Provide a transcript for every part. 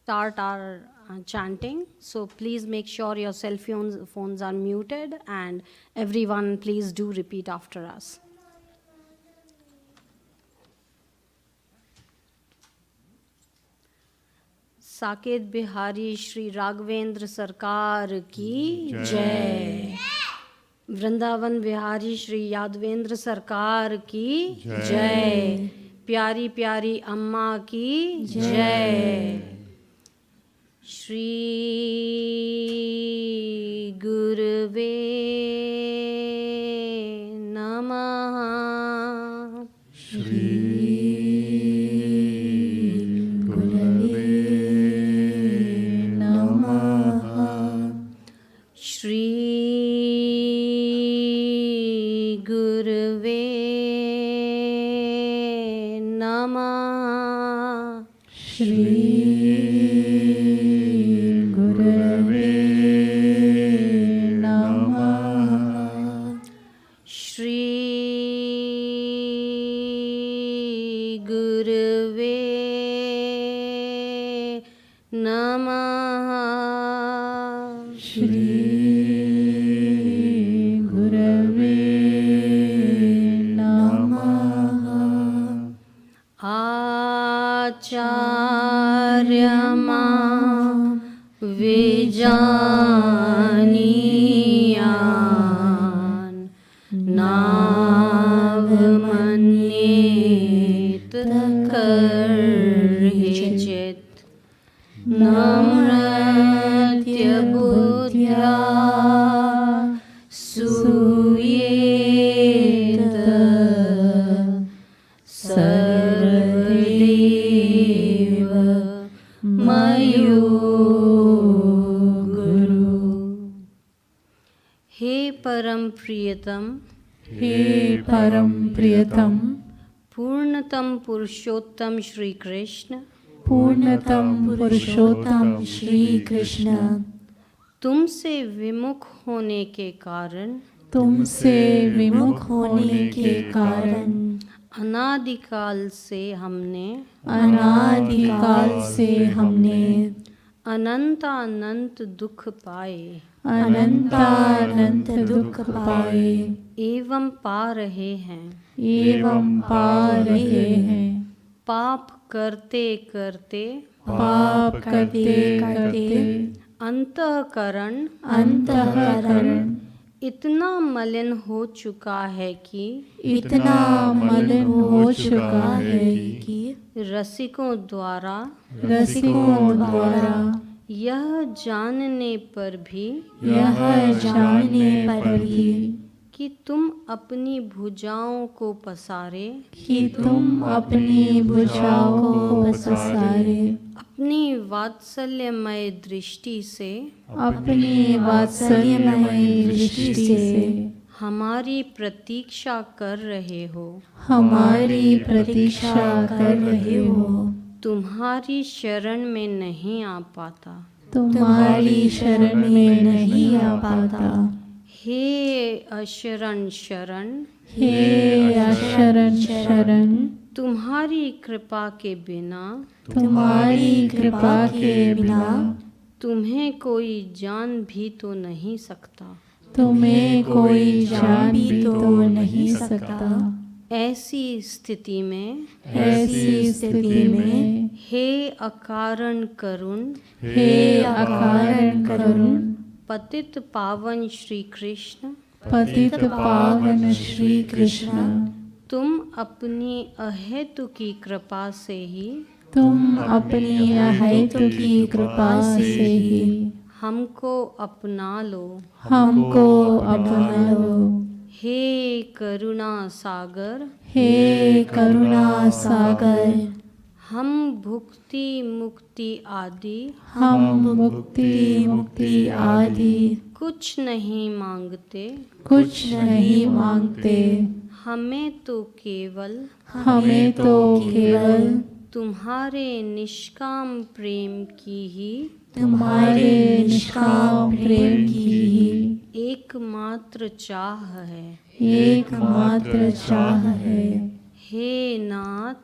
start our chanting. So please make sure your cell phones are muted, and everyone please do repeat after us. Saket Bihari Shri Raghavendra सरकार की जय। वृंदावन बिहारी श्री यादवेंद्र सरकार की जय। प्यारी प्यारी अम्मा की जय। श्री गुरुवे नमः। श्री गुरुवे नमः। श्री गुरुवे नमः। श्री विजानीयान नावमन्येत कर्हिचित् नम्रत्य बुद्ध्या सूयेत सर्वदेव मयो। परम प्रियतम, हे परम प्रियतम, पूर्णतम पुरुषोत्तम श्री कृष्ण, पूर्णतम पुरुषोत्तम श्री कृष्ण, तुमसे विमुख होने के कारण, तुमसे विमुख होने के कारण अनादिकाल से हमने अनंत दुख पाए, अनंत दुख पाए एवं पा रहे हैं, पाप करते करते अंतःकरण इतना मलिन हो चुका है कि रसिकों द्वारा यह जानने पर भी कि तुम अपनी भुजाओं को पसारे, अपनी वात्सल्यमय दृष्टि से हमारी प्रतीक्षा कर रहे हो, तुम्हारी शरण में नहीं आ पाता, हे अशरण शरण, तुम्हारी कृपा के बिना तुम्हें कोई जान भी तो नहीं सकता, ऐसी स्थिति में हे अकारण करुण, पतित पावन श्री कृष्ण, तुम अपनी अहेतु की कृपा से ही हमको अपना लो, हे करुणा सागर, हम भुक्ति मुक्ति आदि कुछ नहीं मांगते, हमें तो केवल तुम्हारे निष्काम प्रेम की ही एकमात्र चाह है, हे नाथ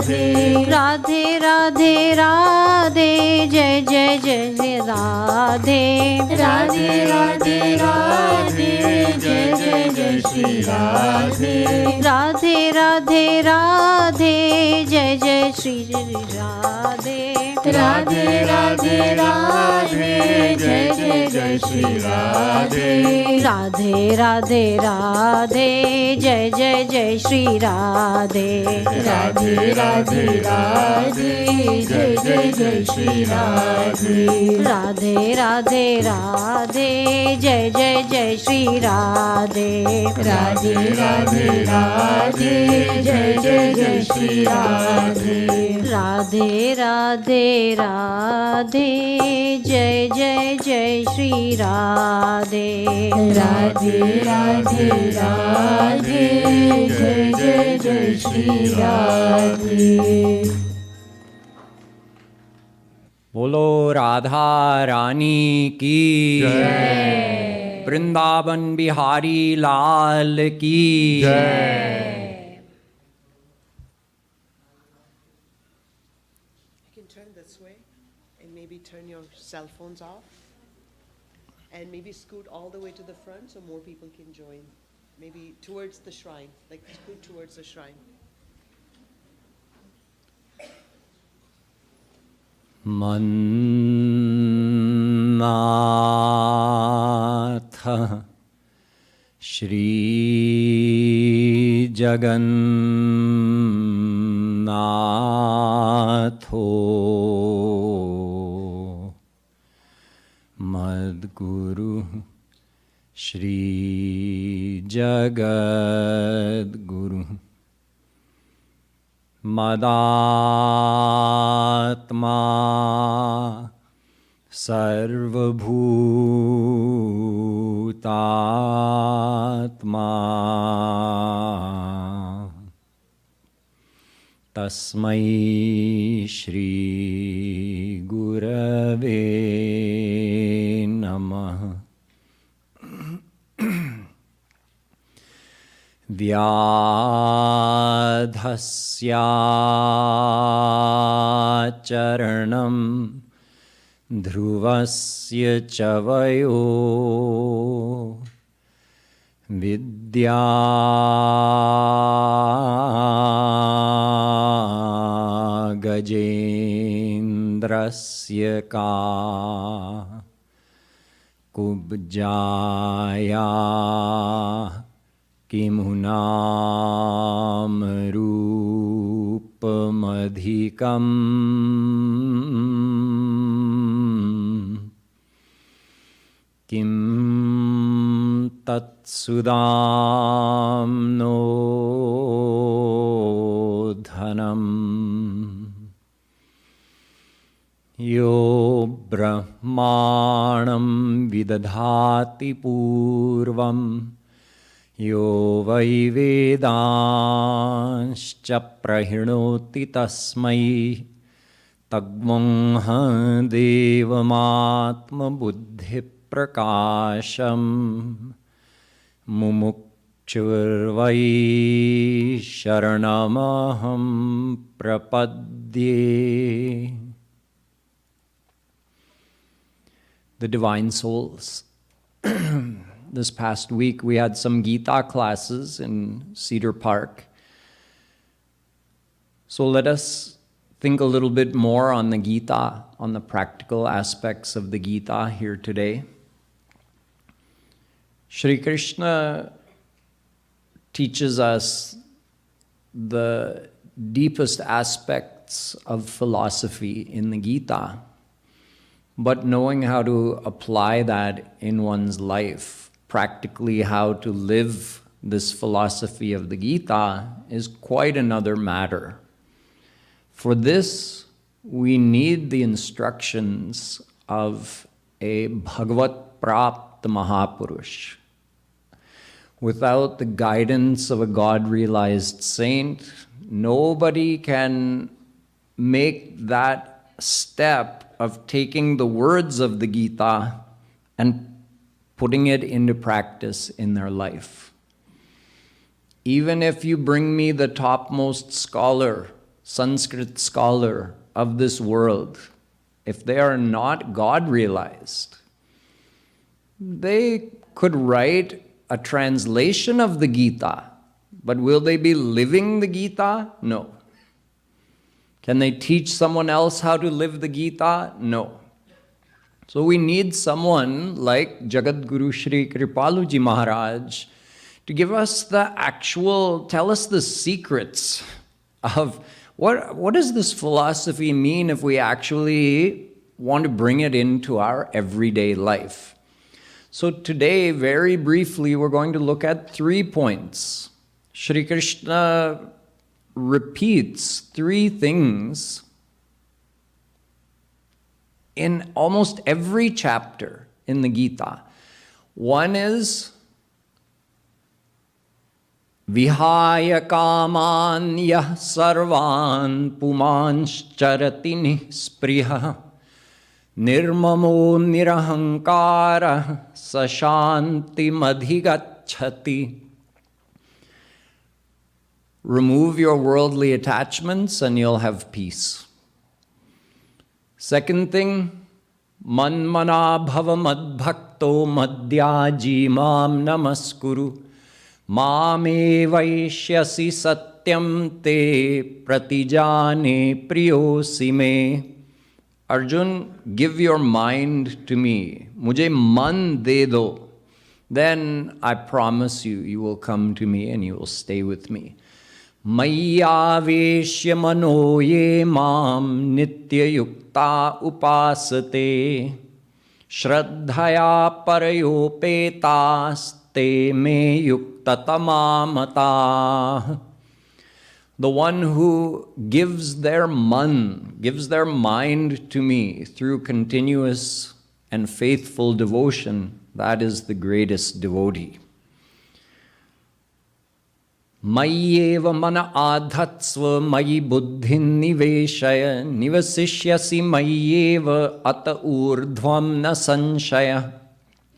राधे राधे राधे राधे जय जय जय जय राधे राधे राधे राधे जय जय जय श्री राधे राधे राधे राधे जय जय श्री राधे राधे राधे राधे जय जय जय श्री राधे राधे राधे राधे जय जय जय श्री राधे राधे राधे राधे जय जय जय श्री राधे राधे राधे राधे जय जय जय श्री राधे राधे राधे राधे जय जय जय श्री राधे राधे राधे राधे जय जय जय श्री राधे राधे राधे राधे जय जय जय श्री राधे। बोलो राधा रानी की जय। वृंदावन बिहारी लाल की जय। You can turn this way and maybe turn your cell phones off and maybe scoot all the way to the front so more people can join. Maybe towards the shrine, like scoot towards the shrine. मन्नाथ Shri जगन्नाथो मद्गुरु Shri जगद्गुरु मदात्मा सर्वभूतात्मा तस्मै श्री गुरवे नमः। व्याधस्याचरणं ध्रुवस्य च वयो विद्या गजेन्द्रस्य का कुब्जाया किमुनामरूपमधिकम् किं तत्सुदाम्नो धनम् यो ब्रह्माणं विदधाति पूर्वम् यो वै वेदांश्च प्रहिणोति तस्मै तग्वंह देवमात्मबुद्धिप्रकाशम् मुमुक्षुर्वै शरणमहं प्रपद्ये। The divine souls. This past week we had some Gita classes in Cedar Park. So let us think a little bit more on the Gita, on the practical aspects of the Gita here today. Shri Krishna teaches us the deepest aspects of philosophy in the Gita. But knowing how to apply that in one's life, practically how to live this philosophy of the Gita, is quite another matter. For this, we need the instructions of a Bhagavat Prapt Mahapurush. Without the guidance of a God-realized saint, nobody can make that step of taking the words of the Gita and putting it into practice in their life. Even if you bring me the topmost scholar Sanskrit scholar of this world, if they are not God realized, they could write a translation of the Gita, but will they be living the Gita? No. Can they teach someone else how to live the Gita? No. So we need someone like Jagadguru Shri Kripaluji Maharaj to give us the actual, tell us the secrets of what does this philosophy mean if we actually want to bring it into our everyday life. So today, very briefly, we're going to look at 3 points. Shri Krishna repeats 3 things in almost every chapter in the Gita. One is Vihaya kaman yah sarvan pumanscharati nispriha nirmamo nirahankara sashanti madhigacchati. Remove your worldly attachments and you'll have peace. Second thing, manmana bhava madbhakto madhyaji mam namaskuru mame vaishyasi satyam te pratijane priyosi me. Arjun, give your mind to me. Mujhe man de do. Then I promise you, you will come to me and you will stay with me. Mayyaveshya mano ye mam nitya yukta upasate shraddhaya parayopetas me yukta tamamata. The one who gives their mind to me through continuous and faithful devotion, that is the greatest devotee. Mayyeva mana adhatsva mayi buddhin niveshaya nivasishyasi mayyeva ata urdhvam na sanshaya.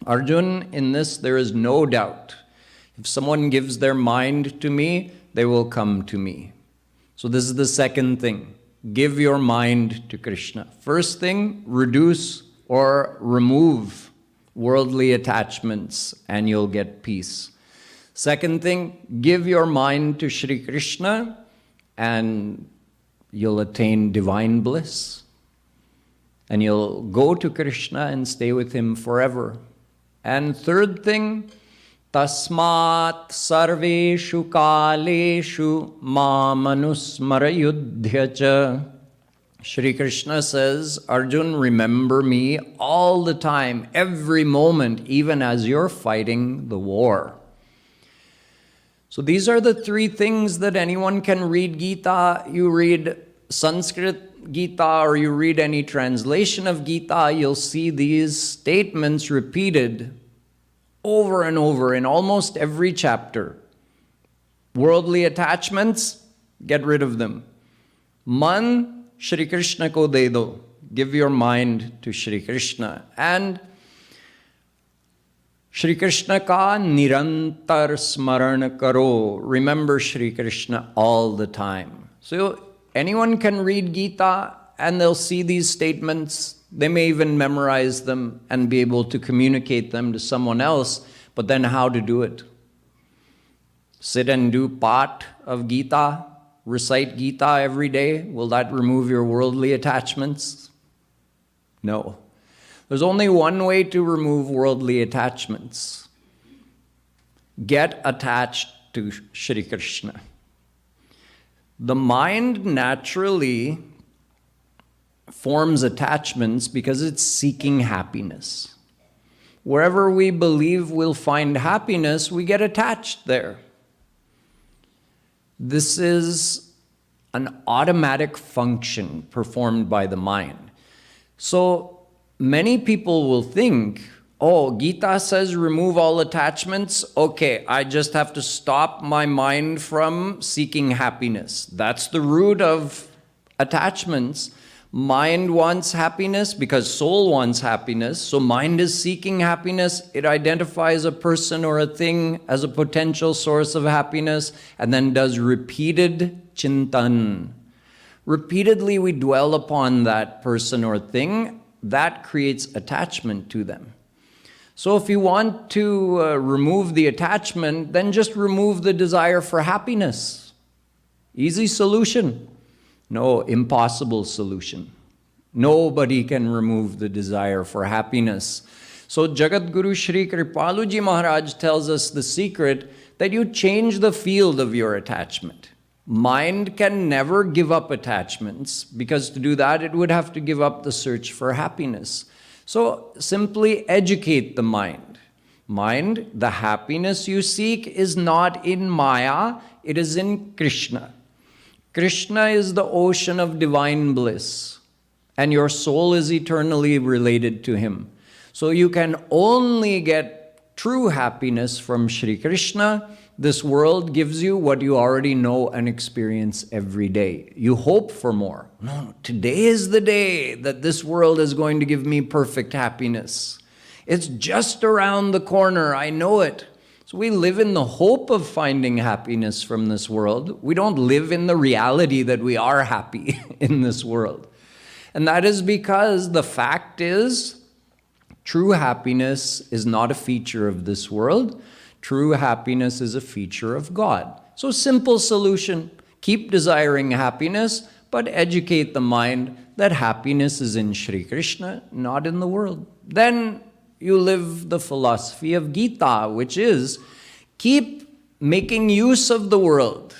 Arjun, in this there is no doubt. If someone gives their mind to me, they will come to me. So this is the second thing. Give your mind to Krishna. First thing, reduce or remove worldly attachments and you'll get peace. Second thing, give your mind to Shri Krishna and you'll attain divine bliss. And you'll go to Krishna and stay with him forever. And third thing, tasmat sarveshu kaleshu mamanusmarayudhyacha. Shri Krishna says, Arjun, remember me all the time, every moment, even as you're fighting the war. So these are the 3 things that anyone can read Gita. You read Sanskrit Gita or you read any translation of Gita, you'll see these statements repeated over and over in almost every chapter. Worldly attachments, get rid of them. Man, Shri Krishna ko de do. Give your mind to Shri Krishna. And Shri Krishna ka nirantar smaran karo. Remember Shri Krishna all the time. So anyone can read Gita and they'll see these statements. They may even memorize them and be able to communicate them to someone else. But then how to do it? Sit and do part of Gita, recite Gita every day. Will that remove your worldly attachments? No. There's only one way to remove worldly attachments. Get attached to Shri Krishna. The mind naturally forms attachments because it's seeking happiness. Wherever we believe we'll find happiness, we get attached there. This is an automatic function performed by the mind. So many people will think, oh, Gita says remove all attachments. Okay, I just have to stop my mind from seeking happiness. That's the root of attachments. Mind wants happiness because soul wants happiness. So mind is seeking happiness. It identifies a person or a thing as a potential source of happiness and then does repeated chintan. Repeatedly we dwell upon that person or thing, that creates attachment to them. So if you want to remove the attachment, then just remove the desire for happiness. Easy solution. No, impossible solution. Nobody can remove the desire for happiness. So Jagat Guru Shri Kripaluji Maharaj tells us the secret that you change the field of your attachment. Mind can never give up attachments, because to do that it would have to give up the search for happiness. So simply educate the mind. Mind, the happiness you seek is not in Maya, it is in Krishna. Krishna is the ocean of divine bliss, and your soul is eternally related to him. So you can only get true happiness from Shri Krishna. This world gives you what you already know and experience every day. You hope for more. No, today is the day that this world is going to give me perfect happiness. It's just around the corner, I know it. So we live in the hope of finding happiness from this world. We don't live in the reality that we are happy in this world. And that is because the fact is, true happiness is not a feature of this world. True happiness is a feature of God. So simple solution, keep desiring happiness, but educate the mind that happiness is in Shri Krishna, not in the world. Then you live the philosophy of Gita, which is keep making use of the world.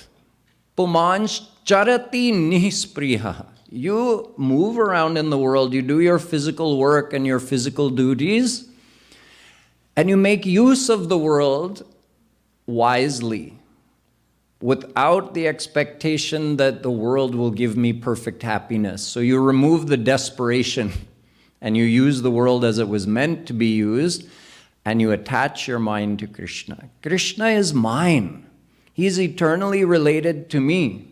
Pumansh charati nispriha. You move around in the world, you do your physical work and your physical duties, and you make use of the world wisely, without the expectation that the world will give me perfect happiness. So you remove the desperation, and you use the world as it was meant to be used, and you attach your mind to Krishna. Krishna is mine. He is eternally related to me.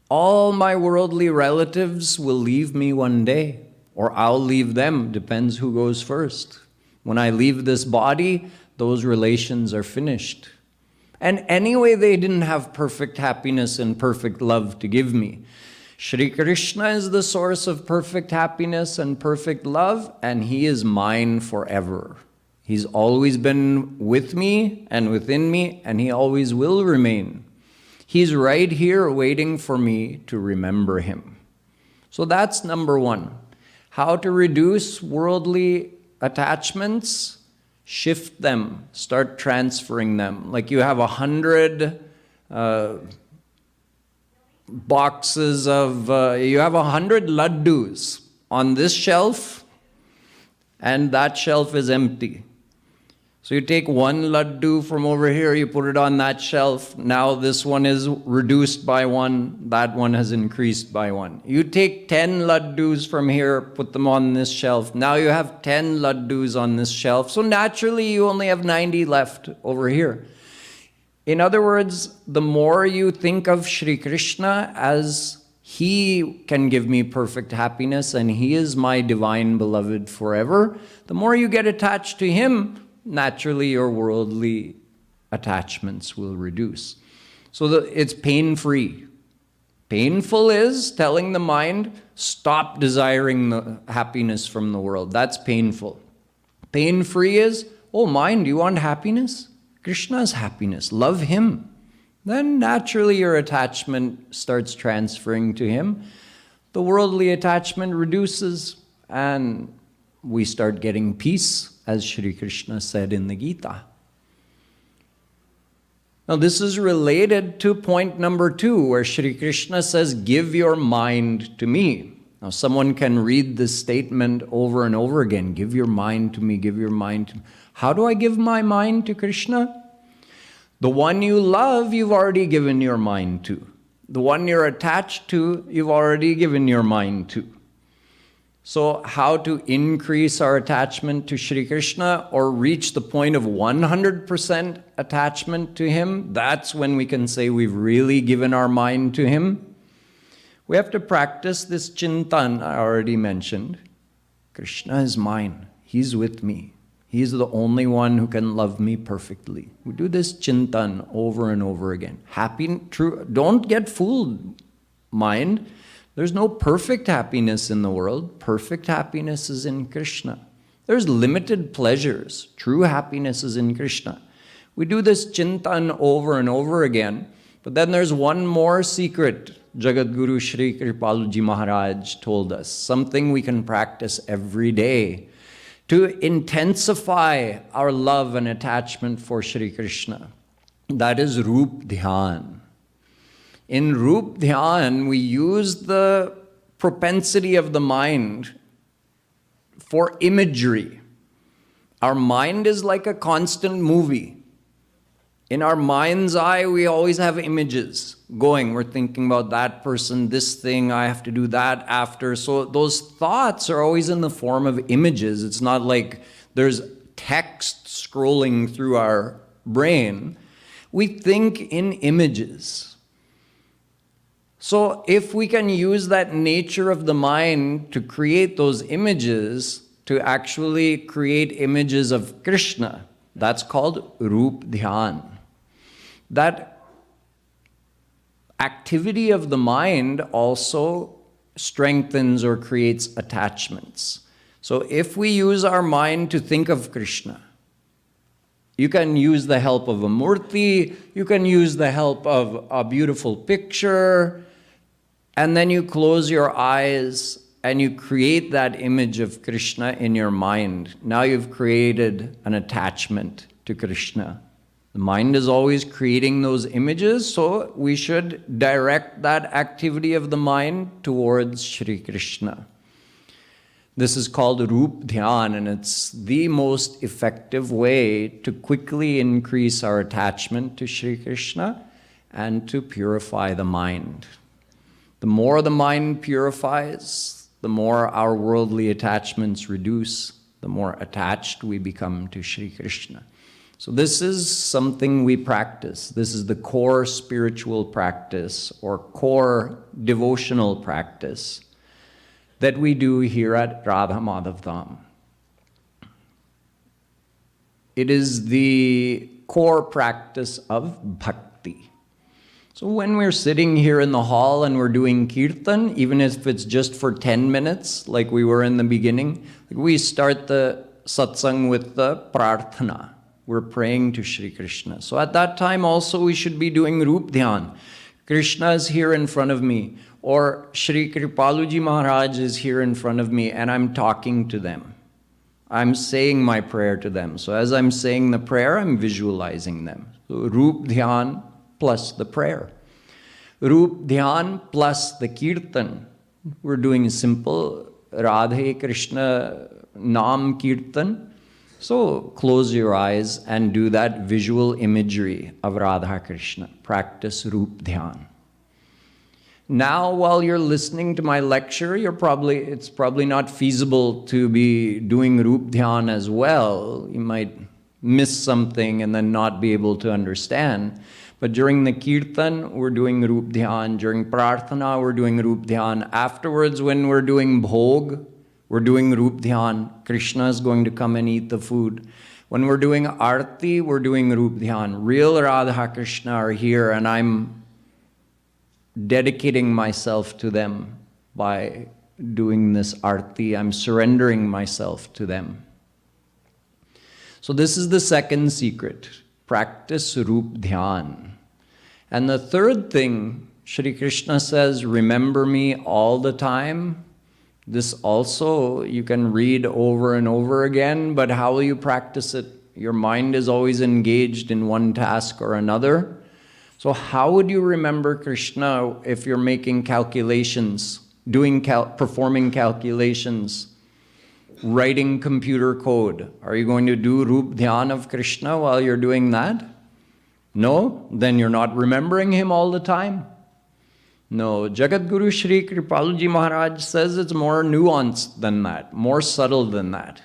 All my worldly relatives will leave me one day, or I'll leave them, depends who goes first. When I leave this body, those relations are finished. And anyway, they didn't have perfect happiness and perfect love to give me. Shri Krishna is the source of perfect happiness and perfect love, and he is mine forever. He's always been with me and within me, and he always will remain. He's right here waiting for me to remember him. So that's number one. How to reduce worldly attachments? Shift them, start transferring them. Like you have 100 boxes of, you have 100 laddus on this shelf, and that shelf is empty. So you take one laddu from over here, you put it on that shelf. Now this one is reduced by one, that one has increased by one. You take 10 laddus from here, put them on this shelf. Now you have 10 laddus on this shelf. So naturally you only have 90 left over here. In other words, the more you think of Shri Krishna as he can give me perfect happiness and he is my divine beloved forever, the more you get attached to him, naturally your worldly attachments will reduce. So it's pain-free. Painful is telling the mind, stop desiring the happiness from the world. That's painful. Pain-free is, oh mind, you want happiness? Krishna's happiness, love him. Then naturally your attachment starts transferring to him. The worldly attachment reduces and we start getting peace, as Shri Krishna said in the Gita. Now this is related to point number 2, where Shri Krishna says, give your mind to me. Now someone can read this statement over and over again, give your mind to me, give your mind to me. How do I give my mind to Krishna? The one you love, you've already given your mind to. The one you're attached to, you've already given your mind to. So how to increase our attachment to Shri Krishna or reach the point of 100% attachment to him? That's when we can say we've really given our mind to him. We have to practice this chintan I already mentioned. Krishna is mine. He's with me. He's the only one who can love me perfectly. We do this chintan over and over again. Happy, true. Don't get fooled. mind. There's no perfect happiness in the world. Perfect happiness is in Krishna. There's limited pleasures. True happiness is in Krishna. We do this chintan over and over again, but then there's one more secret. Jagadguru Shri Kripaluji Maharaj told us, something we can practice every day to intensify our love and attachment for Shri Krishna. That is Rup Dhyan. In Rup Dhyan, we use the propensity of the mind for imagery. Our mind is like a constant movie. In our mind's eye, we always have images going. We're thinking about that person, this thing, I have to do that after. So those thoughts are always in the form of images. It's not like there's text scrolling through our brain. We think in images. So if we can use that nature of the mind to create those images, to actually create images of Krishna, that's called Rup Dhyan. That activity of the mind also strengthens or creates attachments. So if we use our mind to think of Krishna, you can use the help of a murti, you can use the help of a beautiful picture, and then you close your eyes and you create that image of Krishna in your mind. Now you've created an attachment to Krishna. The mind is always creating those images, so we should direct that activity of the mind towards Shri Krishna. This is called Rup Dhyan, and it's the most effective way to quickly increase our attachment to Shri Krishna and to purify the mind. The more the mind purifies, the more our worldly attachments reduce, the more attached we become to Shri Krishna. So this is something we practice. This is the core spiritual practice or core devotional practice that we do here at Radha Madhav Dham. It is the core practice of bhakti. So when we're sitting here in the hall and we're doing kirtan, even if it's just for 10 minutes, like we were in the beginning, we start the satsang with the prarthana. We're praying to Shri Krishna. So at that time also we should be doing Rup Dhyan. Krishna is here in front of me, or Shri Kripaluji Maharaj is here in front of me and I'm talking to them. I'm saying my prayer to them. So as I'm saying the prayer, I'm visualizing them. So Rup Dhyan plus the prayer. Rup Dhyan plus the kirtan. We're doing a simple Radhe Krishna Nam Kirtan. So close your eyes and do that visual imagery of Radha Krishna. Practice Rup Dhyan. Now, while you're listening to my lecture, it's probably not feasible to be doing Rup Dhyan as well. You might miss something and then not be able to understand. But during the kirtan, we're doing Rup Dhyan. During prarthana, we're doing Rup Dhyan. Afterwards, when we're doing bhog, we're doing Rup Dhyan. Krishna is going to come and eat the food. When we're doing arti, we're doing Rup Dhyan. Real Radha Krishna are here, and I'm dedicating myself to them by doing this arti. I'm surrendering myself to them. So this is the second secret. Practice Rup Dhyan. And the third thing, Shri Krishna says, remember me all the time. This also you can read over and over again, but how will you practice it? Your mind is always engaged in one task or another. So how would you remember Krishna if you're making calculations, performing calculations, writing computer code? Are you going to do Rup Dhyan of Krishna while you're doing that? No? Then you're not remembering him all the time? No, Jagadguru Shri Kripaluji Maharaj says it's more nuanced than that, more subtle than that.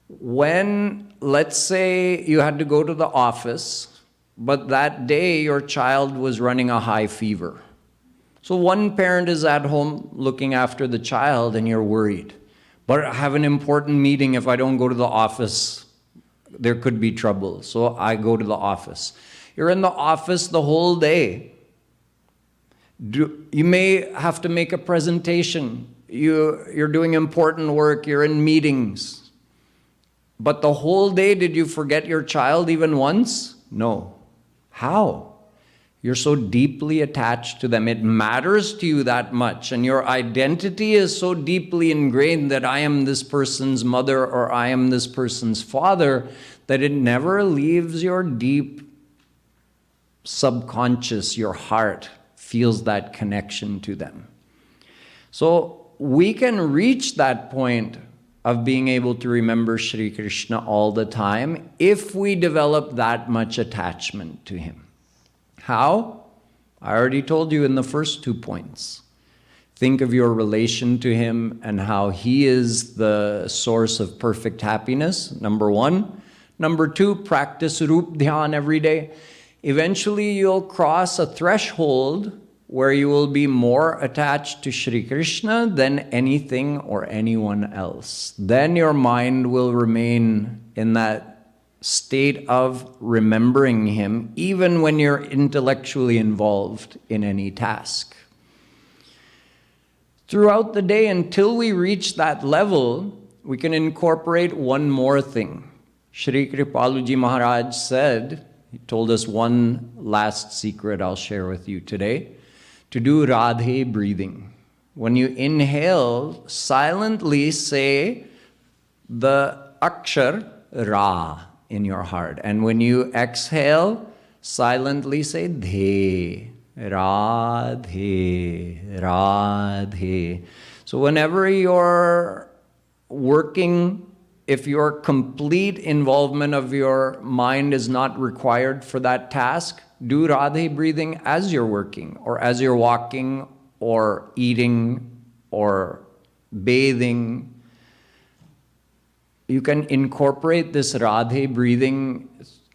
When, let's say, you had to go to the office, but that day your child was running a high fever. So one parent is at home looking after the child and you're worried. But I have an important meeting. If I don't go to the office, there could be trouble. So I go to the office. You're in the office the whole day. You may have to make a presentation. You're doing important work, you're in meetings. But the whole day, did you forget your child even once? No. How? You're so deeply attached to them. It matters to you that much. And your identity is so deeply ingrained that I am this person's mother or I am this person's father, that it never leaves your deep subconscious. Your heart feels that connection to them. So we can reach that point of being able to remember Shri Krishna all the time if we develop that much attachment to him. How? I already told you in the first 2 points. Think of your relation to him and how he is the source of perfect happiness, number 1. Number 2, practice Rup Dhyan every day. Eventually you'll cross a threshold where you will be more attached to Shri Krishna than anything or anyone else. Then your mind will remain in that state of remembering him, even when you're intellectually involved in any task. Throughout the day, until we reach that level, we can incorporate one more thing. Shri Kripaluji Maharaj said, he told us one last secret I'll share with you today, to do Radhe breathing. When you inhale, silently say the akshar Ra in your heart. And when you exhale, silently say The, Radhe, Radhe. So whenever you're working, if your complete involvement of your mind is not required for that task, do Radhe breathing as you're working, or as you're walking, or eating, or bathing. You can incorporate this Radhe breathing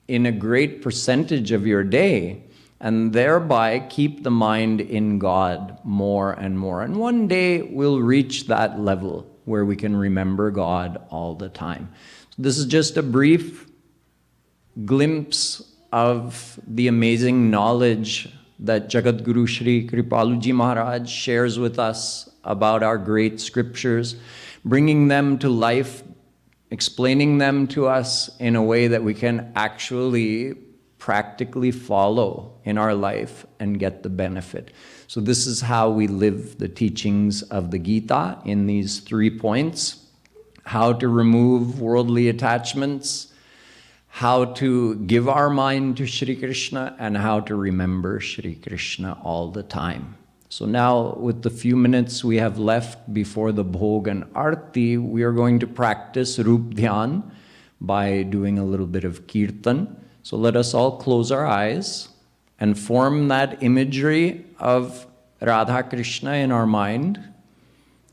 in a great percentage of your day, and thereby keep the mind in God more and more. And one day we'll reach that level where we can remember God all the time. So this is just a brief glimpse of the amazing knowledge that Jagat Guru Shri Kripaluji Maharaj shares with us about our great scriptures, bringing them to life, explaining them to us in a way that we can actually practically follow in our life and get the benefit. So this is how we live the teachings of the Gita in these 3 points: how to remove worldly attachments, how to give our mind to Shri Krishna, and how to remember Shri Krishna all the time. So now, with the few minutes we have left before the Bhog and Arti, we are going to practice Rup Dhyan by doing a little bit of Kirtan. So let us all close our eyes and form that imagery of Radha Krishna in our mind.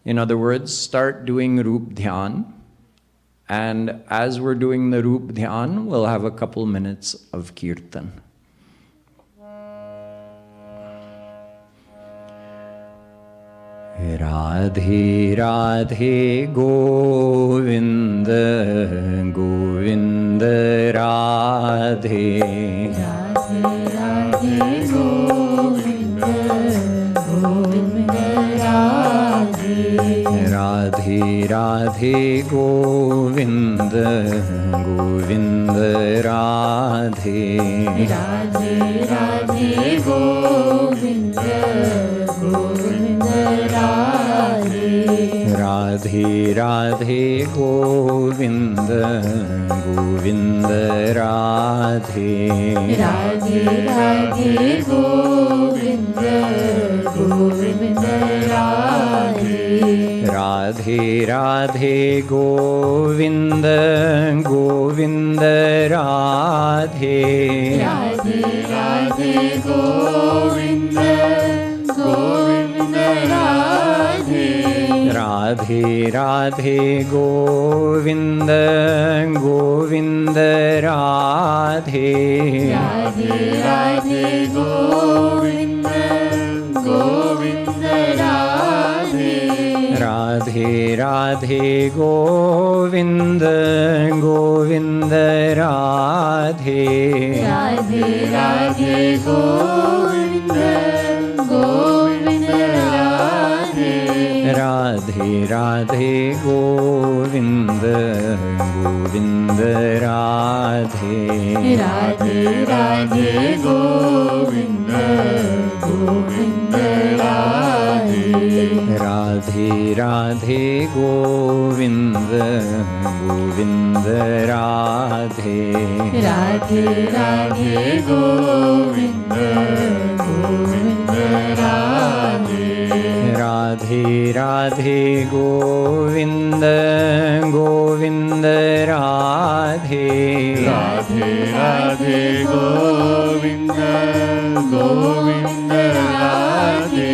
In other words, start doing Rup Dhyan. And as we're doing the Rup Dhyan, we'll have a couple minutes of Kirtan. Radhe Radhe Govinda Govinda Radhe Radhe Radhe Govinda Govinda Radhe Radhe Radhe Govinda Govinda Radhe Radhe Radhe Govinda Govinda Radhe Radhe Radhe Govinda Govinda Radhe Radhe Radhe Govinda Govinda Radhe Radhe Radhe Govinda Govinda Radhe Radhe Radhe Govinda Govinda Radhe Radhe Radhe Govinda Govinda Radhe Radhe Radhe Govinda Govinda Radhe Radhe Radhe Govinda Govinda Radhe Radhe Radhe Govinda Govinda Radhe Govind Govind Radhe Radhe Radhe Govind Govind Radhe Radhe Radhe Govind Govind Radhe Radhe Radhe Govind Govind Radhe Radhe Radhe Govind Govind Radhe Radhe Radhe Govind Govind Radhe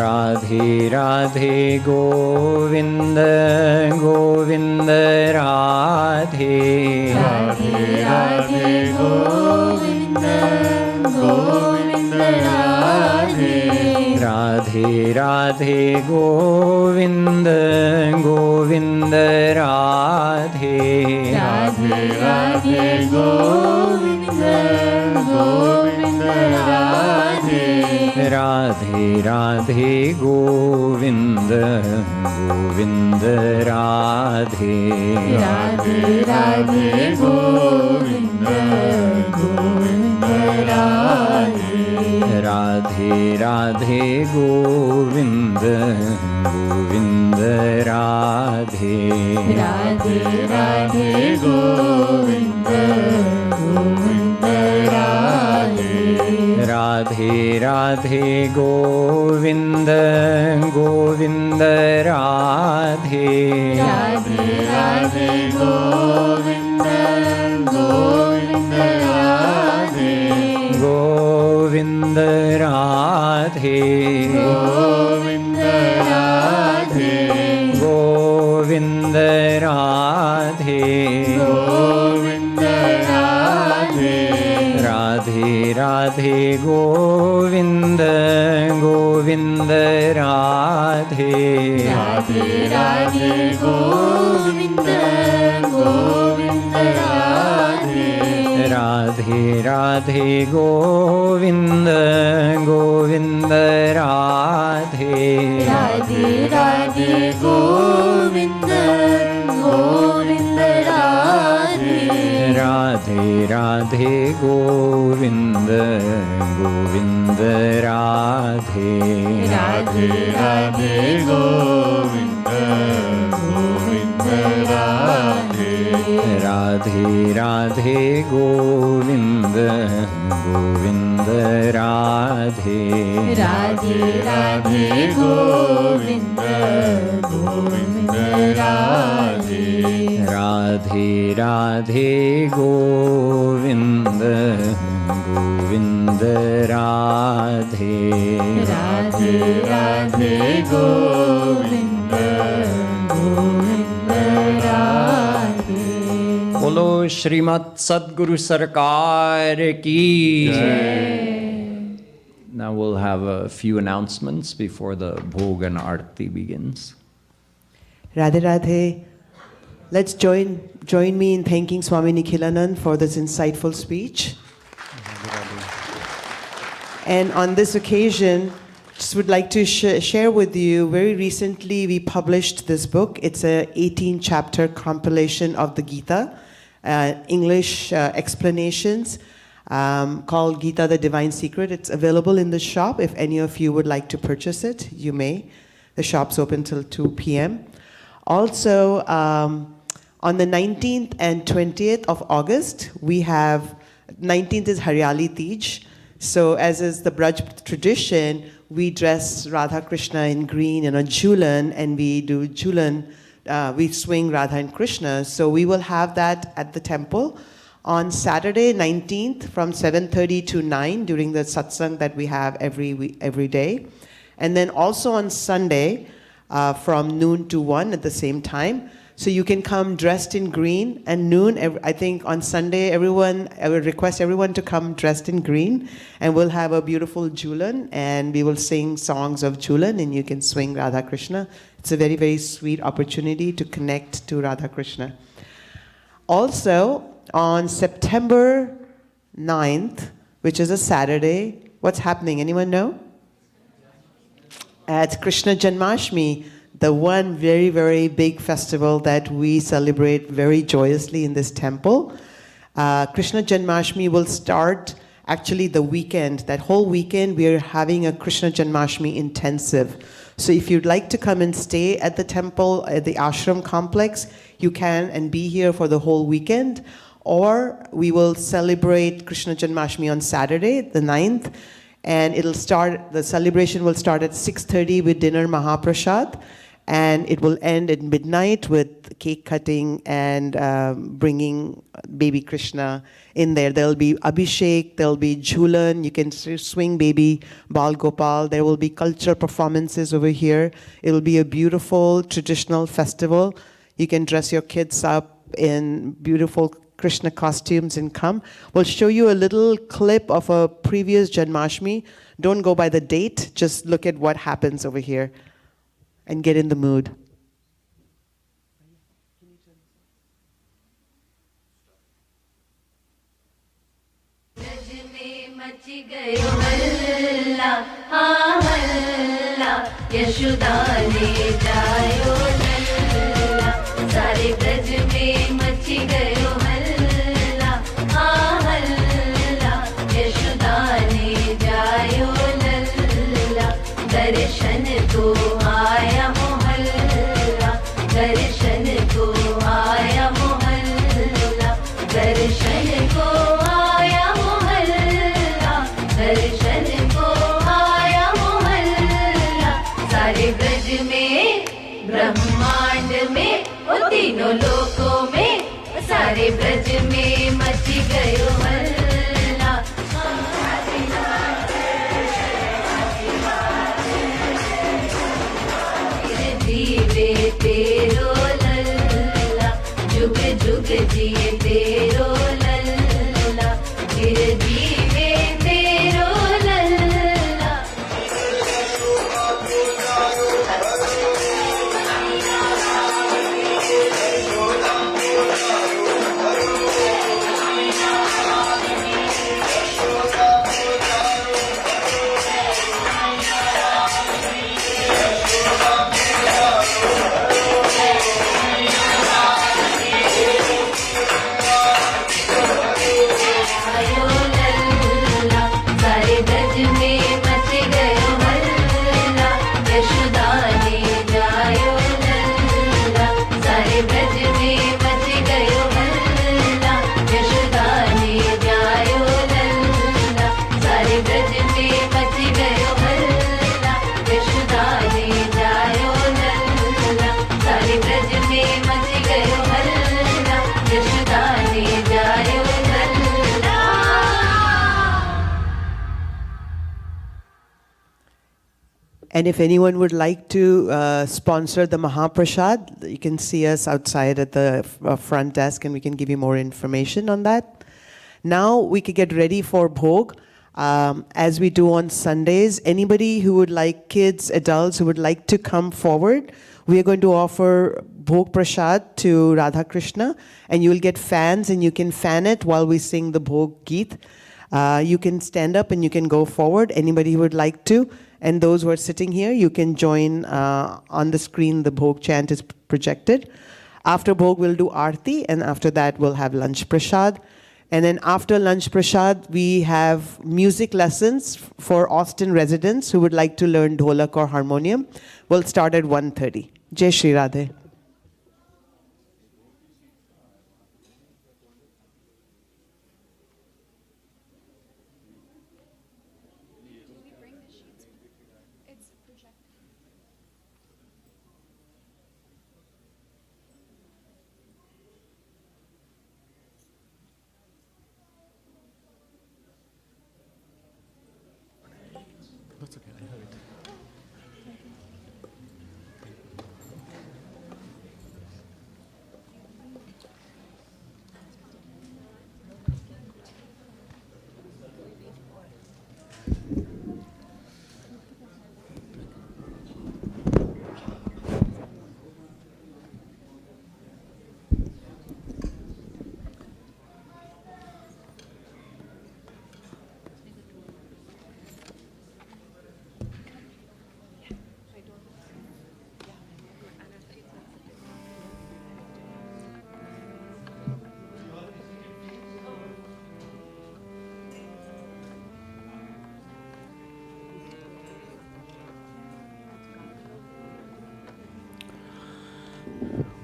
Radhe Radhe Govind Govind Radhe Radhe Radhe Govind Govind Radhe Radhe Radhe Govind Govind Radhe Radhe Radhe Govind Govind Radhe Radhe Radhe Govind Govind Radhe Radhe Radhe Govind Govind Radhe Radhe Radhe Govind Govind Radhe Radhe Radhe Govind Govind Radhe Radhe Radhe Govind Govind Radhe Radhe Radhe Govind Govind Radhe Govind Radhe Govind Radhe Govind Radhe Govind Radhe Radhe Radhe Govind Govind Radhe Radhe Radhe Govind Govind Radhe Radhe Radhe Govind Govind Radhe Radhe Radhe Govind Govind Radhe Radhe Radhe Govind Govind Radhe Radhe Radhe Govind Govind Radhe Radhe Radhe Govind Govind Radhe Radhe Radhe Govind Govind Radhe Radhe Radhe Govind Govind Radhe Radhe Radhe Govind Govind Radhe बोलो श्रीमत सद्गुरु सरकार की Now we'll have a few announcements before the Bhog and Arti begins. Radhe Radhe. Let's join me in thanking Swami Nikhilanand for this insightful speech. And on this occasion, just would like to share with you, very recently we published this book. It's a 18-chapter compilation of the Gita, English explanations, called Gita, the Divine Secret. It's available in the shop. If any of you would like to purchase it, you may. The shop's open till 2 p.m. Also, on the 19th and 20th of August, we have, 19th is Haryali Tej. So as is the Braj tradition, we dress Radha Krishna in green and a Jhulan, and we do Jhulan, we swing Radha and Krishna. So we will have that at the temple on Saturday 19th from 7:30 to 9 during the Satsang that we have every day. And then also on Sunday from noon to 1 at the same time. So you can come dressed in green, and noon, I think on Sunday, I will request everyone to come dressed in green, and we'll have a beautiful Jhulan, and we will sing songs of Jhulan, and you can swing Radha Krishna. It's a very, very sweet opportunity to connect to Radha Krishna. Also, on September 9th, which is a Saturday, what's happening? Anyone know? At Krishna Janmashtami, the one very, very big festival that we celebrate very joyously in this temple. Krishna Janmashtami will start actually the weekend. That whole weekend we are having a Krishna Janmashtami intensive. So if you'd like to come and stay at the temple, at the ashram complex, you can and be here for the whole weekend. Or we will celebrate Krishna Janmashtami on Saturday, the 9th. And the celebration will start at 6:30 with dinner Mahaprasad. And it will end at midnight with cake cutting and bringing baby Krishna in there. There'll be Abhishek, there'll be Jhulan, you can swing baby Bal Gopal. There will be cultural performances over here. It'll be a beautiful traditional festival. You can dress your kids up in beautiful Krishna costumes and come. We'll show you a little clip of a previous Janmashtami. Don't go by the date, just look at what happens over here and get in the mood. दर्शन को आया मोहल्ला, दर्शन को आया मोहल्ला, दर्शन को आया मोहल्ला, दर्शन को आया मोहल्ला। सारे ब्रज में ब्रह्मांड में वो तीनों लोकों में, सारे ब्रज में मच गयो हल्ला। तेरो लल्ला, जुग जुग जिए तेरो लल्ला, फिर जीवे तेरो लल्ला। And if anyone would like to sponsor the Mahaprasad, you can see us outside at the front desk and we can give you more information on that. Now we could get ready for Bhog. As we do on Sundays, anybody who would like, kids, adults who would like to come forward, we are going to offer Bhog Prasad to Radha Krishna, and you will get fans and you can fan it while we sing the Bhog Geet. You can stand up and you can go forward, anybody who would like to. And those who are sitting here, you can join on the screen, the Bhog chant is projected. After Bhog, we'll do Aarti, and after that, we'll have lunch prasad. And then after lunch prasad, we have music lessons for Austin residents who would like to learn dholak or harmonium. We'll start at 1:30. Jai Shri Radhe.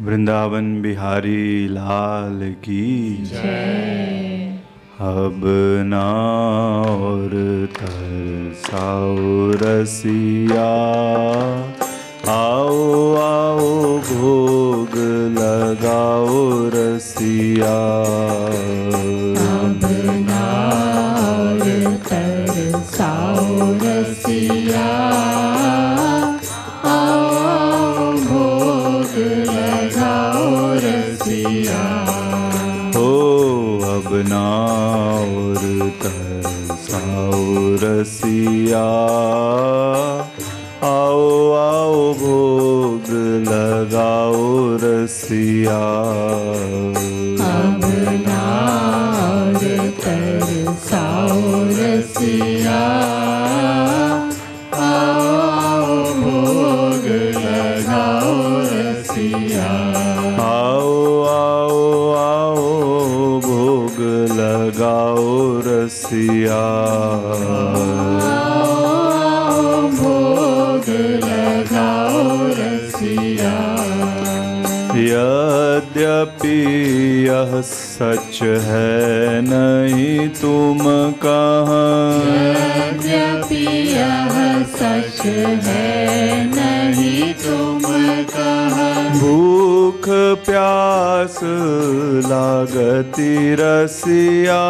Vrindavan Bihari लाल की जय। अब ना और तरसाओ रसिया, आओ आओ भोग लगाओ रसिया। अब ना और तरसाओ रसिया, आओ भोग लगाओ रसिया। हो अब ना और तरसाओ रसिया, आओ आओ भोग लगाओ रसिया। अब ना और तरसाओ रसिया, आओ भोग लगाओ रसिया। आओ आओ आओ भोग लगाओ रसिया। आओ भोग लगाओ रसिया। यद्यपि यह सच है नहीं तुम कहाँ, यद्यपि यह सच है नहीं तुम कहाँ। भूख प्यास लागती रसिया,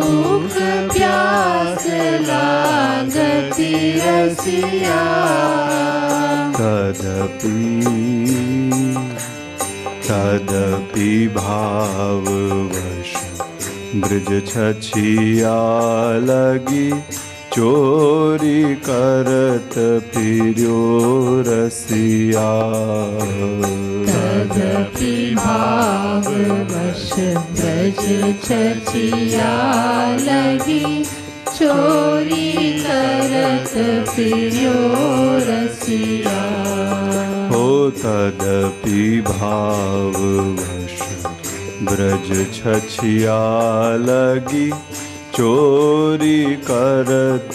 भूख प्यास लागती रसिया। तदपि भाववश ब्रज छछिया लगी, चोरी करत फिर्यो रसिया। तदपि भाववश ब्रज छछिया लगी, चोरी करत फिर्यो रसिया। हो तदपि भाववश ब्रज छछिया लगी, चोरी करत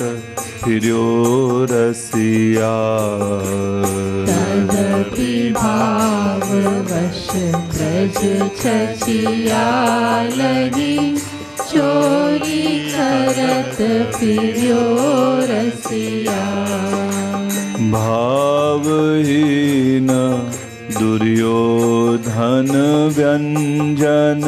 फिर्यो रसिया। तदपि भाववश ब्रज छछिया लगी, चोरी करत फिर्यो रसिया। भावहीन दुर्योधन व्यंजन,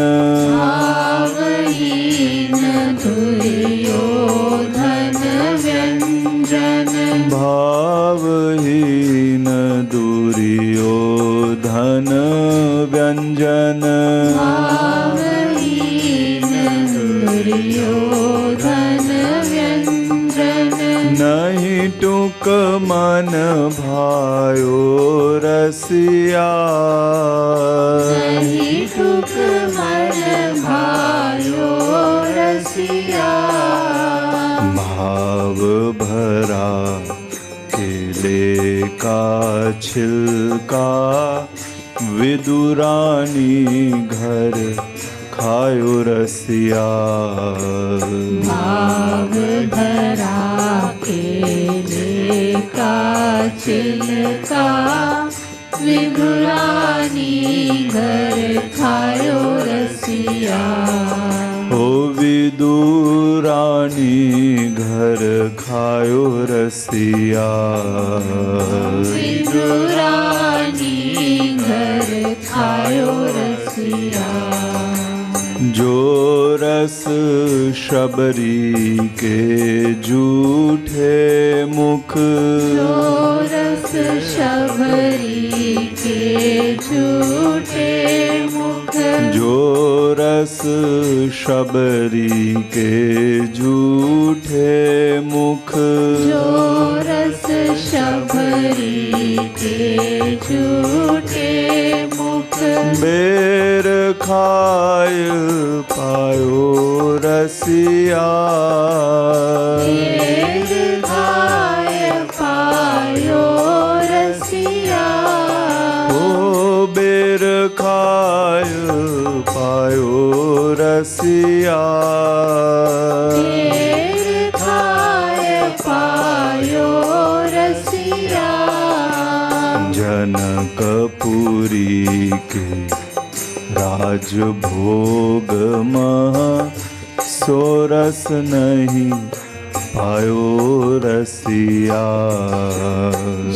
भावहीन दुर्योधन व्यंजन। भावहीन दुर्योधन व्यंजन। भावहीन दुर्योधन व्यंजन। नहीं टुक मन भायो रसिया, नहीं टुक मन भायो रसिया। भाव भरा केले का छिलका, विदुरानी घर खायो रसिया। भाव भरा केले का छिलका, विदुरानी घर खायो रसिया। ओ विदुरानी घर खायो रसिया। विदुरानी घर खायो रसिया। जो रस शबरी के जूठे मुख, जो रस शबरी के झूठे मुख। जो रस शबरी के जूठे मुख। जो रस शबरी के झूठे मुख। बेर खाय पायो रसिया, बेर खाय पायो रसिया। ओ बेर खाय पायो रसिया। बेर खाय पायो जनकपुरी के राजभोग महा सोरस नहीं पायो रसिया।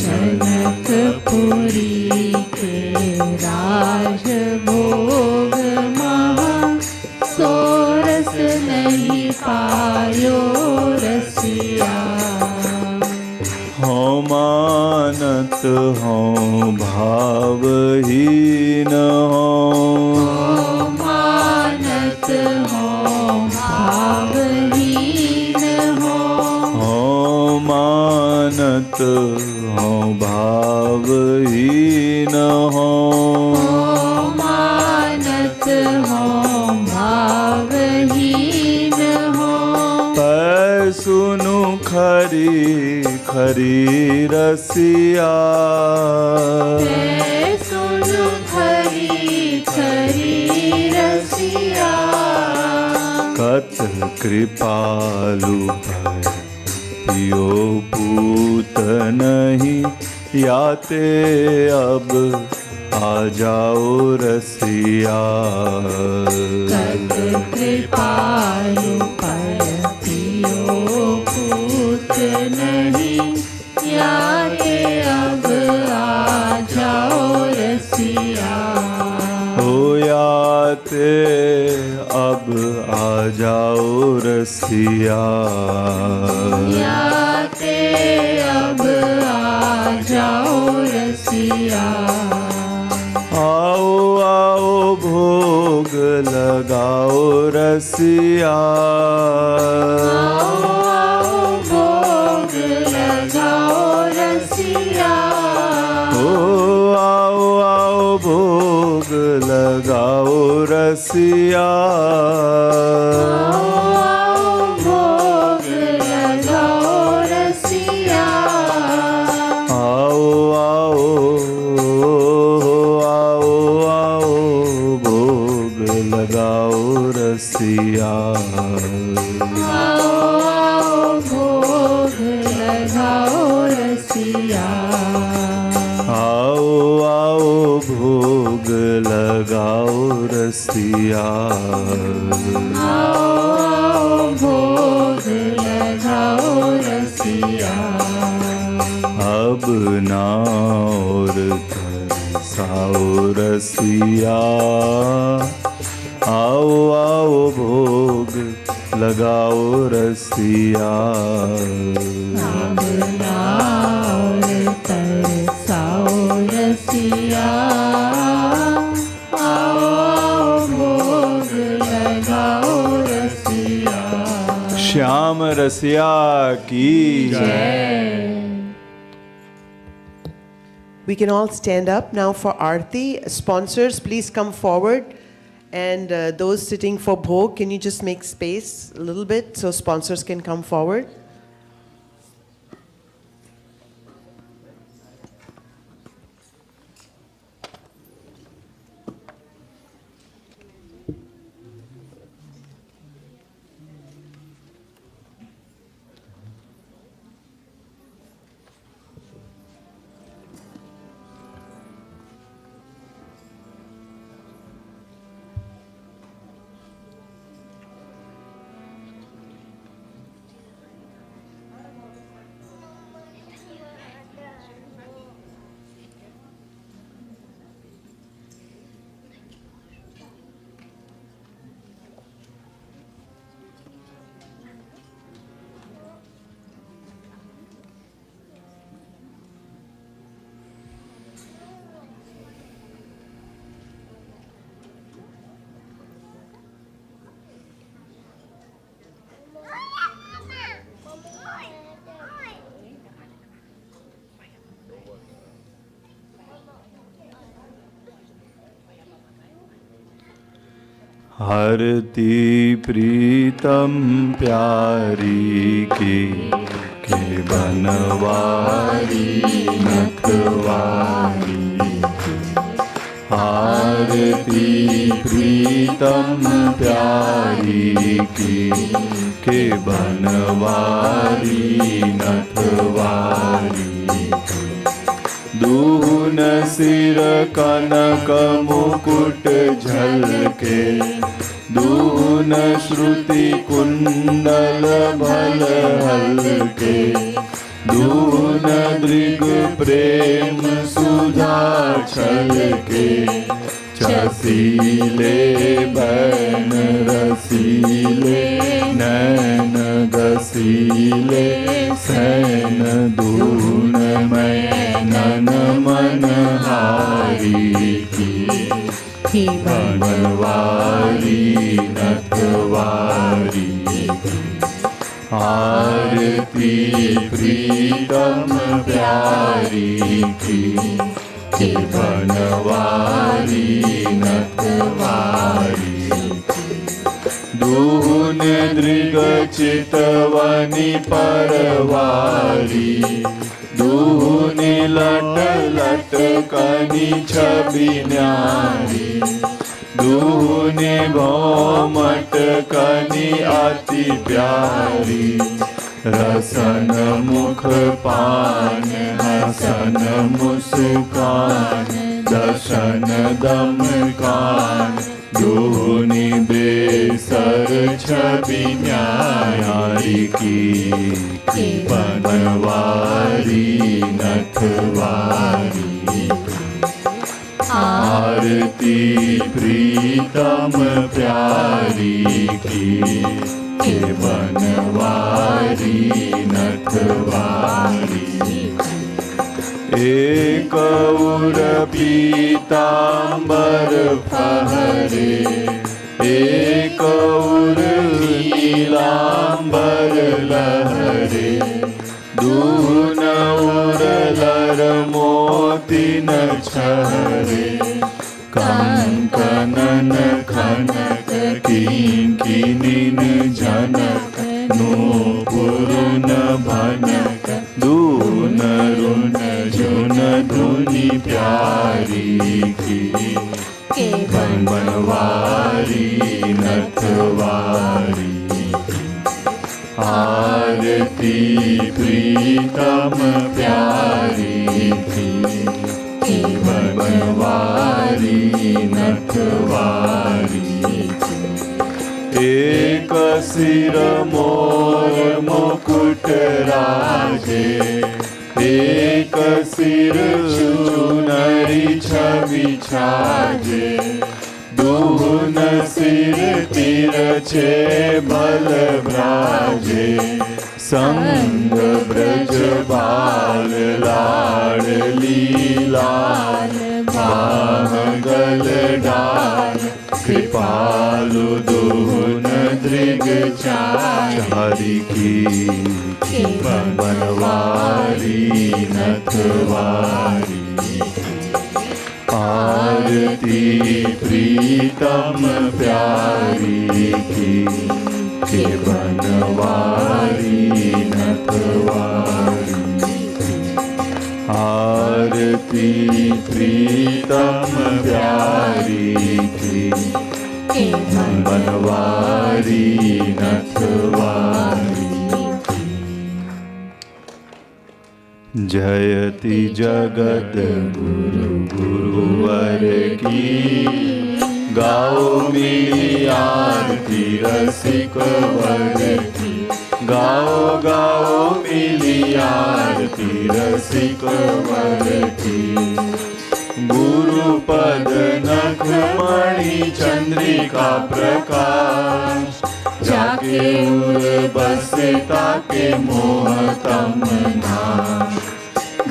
जनकपुरी के राजभोग महा सोरस नहीं पायो रसिया। हों मानत हों भावहीन हों, मानत हों भावहीन हों, मानत हों भावहीन हों, मानत हों भावहीन हों। पै सुनु खरी खरी रसिया। सुनु खरी खरी रसिया। कत कृपालु भय पियो पूत नहीं, याते अब आ जाओ रसिया। कत कृपालु भय पियो पूत नहीं, याते अब आ जाओ रसिया। हो याते अब आ जाओ रसिया। याते अब आ जाओ रसिया। आओ आओ भोग लगाओ रसिया। आओ आओ भोग लगाओ रसिया। ओ आओ आओ भोग लगाओ रसिया। आओ आओ भोग लगाओ रसिया। आओ आओ आओ आओ भोग लगाओ रसिया। आओ आओ भोग लगाओ रसिया। आओ आओ भोग लगाओ रसिया। आओ आओ भोग लगाओ रसिया। अब ना और तरसाओ रसिया। आओ आओ भोग लगाओ रसिया। अब नार तरसाओ रसिया। आओ आओ भोग लगाओ रसिया। श्याम रसिया की जय। We can all stand up now for Aarti. Sponsors, please come forward. And those sitting for bhog, can you just make space a little bit so sponsors can come forward? हरती प्रीतम प्यारी के बनवारी नखवारी। आरती प्रीतम प्यारी के बनवारी नखवारी। दून सिर कनक मुकुट झलके, दून श्रुति कुंडल भल हलके, दून दृग प्रेम सुधा छलके, चसीले बैन रसीले नैन गसीले, सैन दून मैं नन मन हारी की, बनवारी नथवारी की, आरती प्रीतम प्यारी की, बनवारी नथवारी की, दून दृग चितवनी परवारी, दून लट लटकनी छवि न्यारी, दून भौमटकनी अति प्यारी, रसन मुख पान हसन मुस्कान, दशन दम कान, दूनी बेसर छवि न्यारी की, बनवारी नथवारी, आरती प्रीतम प्यारी की, बनवारी नथवारी, एक उर पीतांबर फहरे, एक उर नीलांबर लहरे, दून उर लर मोती न छहरे, कंकनन खनक किंकिनिन जनक, नूपुरुन भनक, दून रुन जुन धुनि प्यारी की, बनवारी नथवारी, आरती प्रीतम प्यारी की, बनवारी नथवारी, एक सिर मोर मुकुट राजे, एक सिर चुनरी छवि छाजे, दून सिर तिरछे बल भ्राजे, संग ब्रज बाल लाडली लाल, बाह गल डाल, कृपालु दून दृग चारी की, बनवारी नथवारी, आरती प्रीतम प्यारी की, बनवारी नथवारी, आरती प्रीतम प्यारी की, बनवारी नथवारी। जयति जगत गुरु गुरुवर की, गाओ मेरी आरती रसिक वर की, गाओ गाओ मिली आरती रसिक वर की, गुरु पद नख मणि चंद्रिका प्रकाश, जाके उर बसे ताके मोह तम नाश,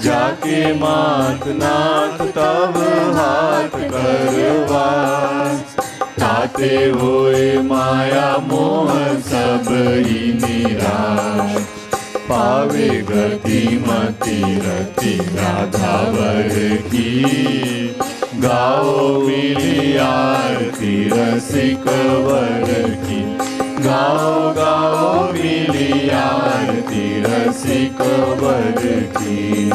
जाके मात नाथ तब हाथ करवास, ताते होए माया मोह सब ही निराश, पावे गति मति रति राधा वर की, गाओ मिली आरती रसिक वर की, गाओ गाओ मिली आरती रसिक वर की,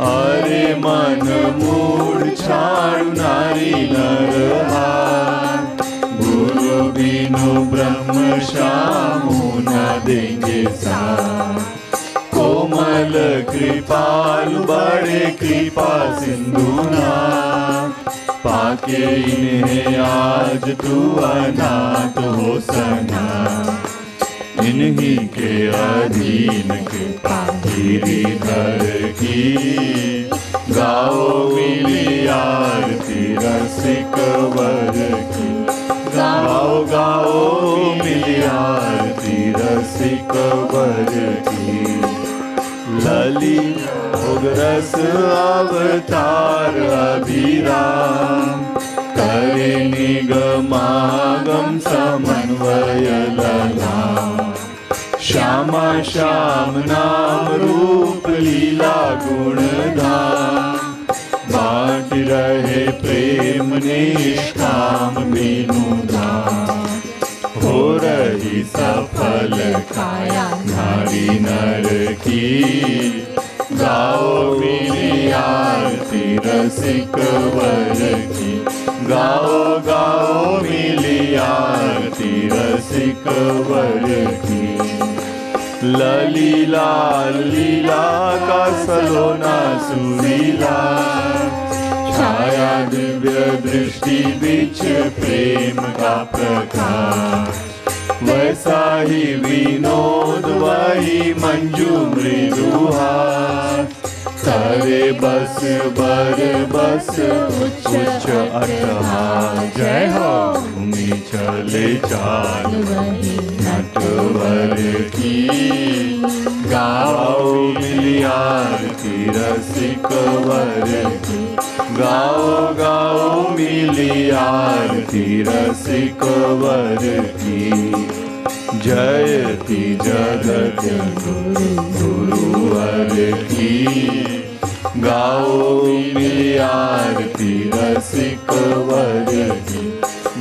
अरे मन मूढ़ छाड़ू नारी नरहार, गुरु बिनु ब्रह्म श्यामु न देंगे साथ, कोमल कृपालु बड़े कृपा सिंधुना, पाके इन्हें आज तू अनाथ हो सना। इन्हीं के अधीन कृपा गिरिधर की, गाओ मिली आरती रसिक वर की। गाओ गाओ मिली आरती रसिक वर की। लली उग्रस अवतार अभिराम, करे निगमागम समन्वय ललाम। श्यामा श्याम नाम रूप लीला गुणधाम, बाट रहे प्रेम निष्काम बिनु धाम। हो रही सफल काया नारी नर की, गाओ मिली आरती रसिक वर की। गाओ गाओ मिली आरती रसिक वर की। ललीला लीला का सलोना सुरीला, छाया दिव्य दृष्टि बिच प्रेम का प्रकाश। वैसा ही विनोद वही मंजू मृदुहार, करे बस बर बस उच्च अटहार। जय हो भूमि चले चाल वही नटवर की, गाओ मिली आरती रसिक वर की। गाओ गाओ मिली आरती रसिक वर की। जयति जगत गुरु गुरुवर की, गाओ मिली आरती रसिक वर की।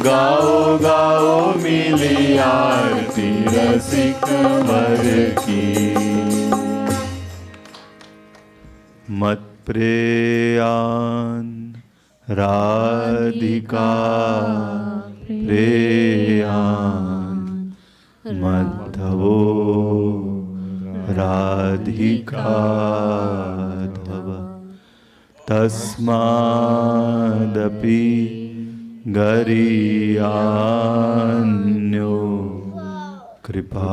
गाओ गाओ मिली आरती रसिक वर की। मत प्रेयान राधिका प्रेयान, मद्धवो राधिकाधव। तस्मादपि गरीयान्यो, कृपालुर्मे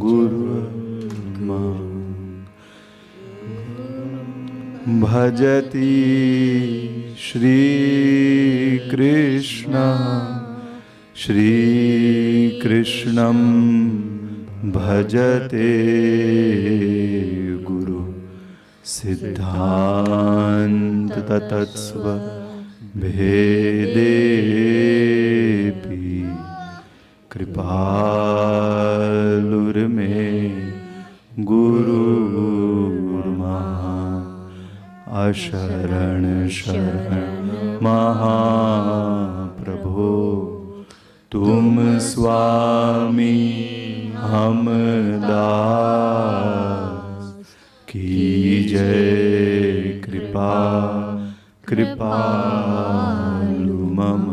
गुरुर्मां। भजति श्रीकृष्ण श्रीकृष्णं भजते गुरु। सिद्धांत तत्स्व भेदेपि, कृपालुर्मे गुरुर्महान्। अशरण शरण महाप्रभो, तुम स्वामी हम दास। कीजय कृपा कृपालु मम,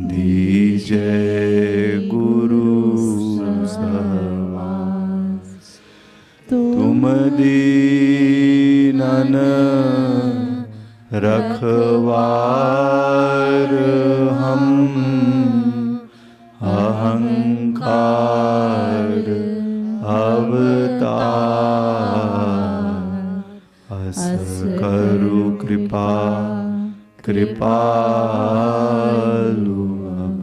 दीजय गुरु सवास। तुम दीनन रखवार हम, अहंकार अवतार। अस करु कृपा कृपालु अब,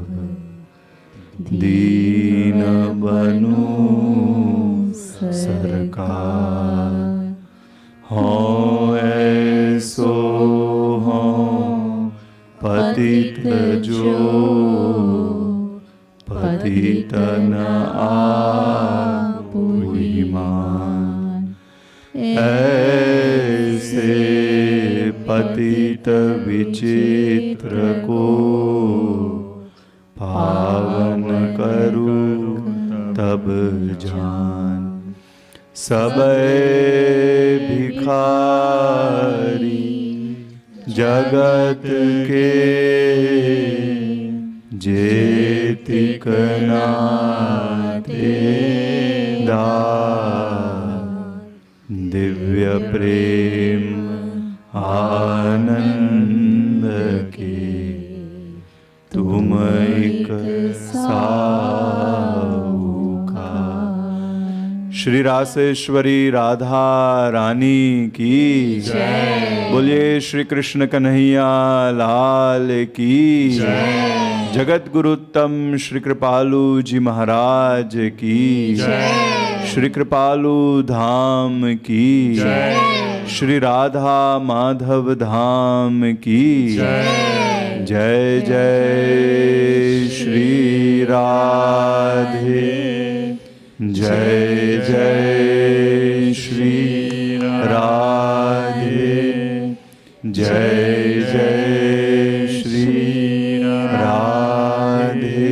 दीन बनु सरकार। हों ऐसो हों पतित जो, पतित न आपुई मान। ऐसे पतित विचित्र को, पावन करू तब जान। सबे भिखारी जगत के, जेतिक नाते दिव्य प्रेम आनंद के तुम एक साहूकार। श्री रासेश्वरी राधा रानी की जय। बोलिए श्री कृष्ण कन्हैया लाल की जय। जगत गुरुत्तम श्री कृपालु जी महाराज की जय। श्री कृपालु धाम की जय। श्री राधा माधव धाम की जय। जय जय श्री राधे, जय जय श्री राधे, जय जय Shri Radhe.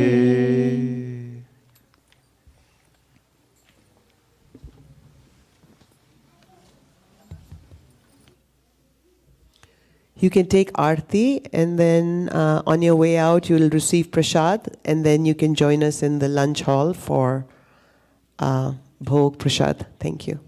You can take Aarti, and then on your way out you will receive Prasad, and then you can join us in the lunch hall for Bhog Prasad. Thank you.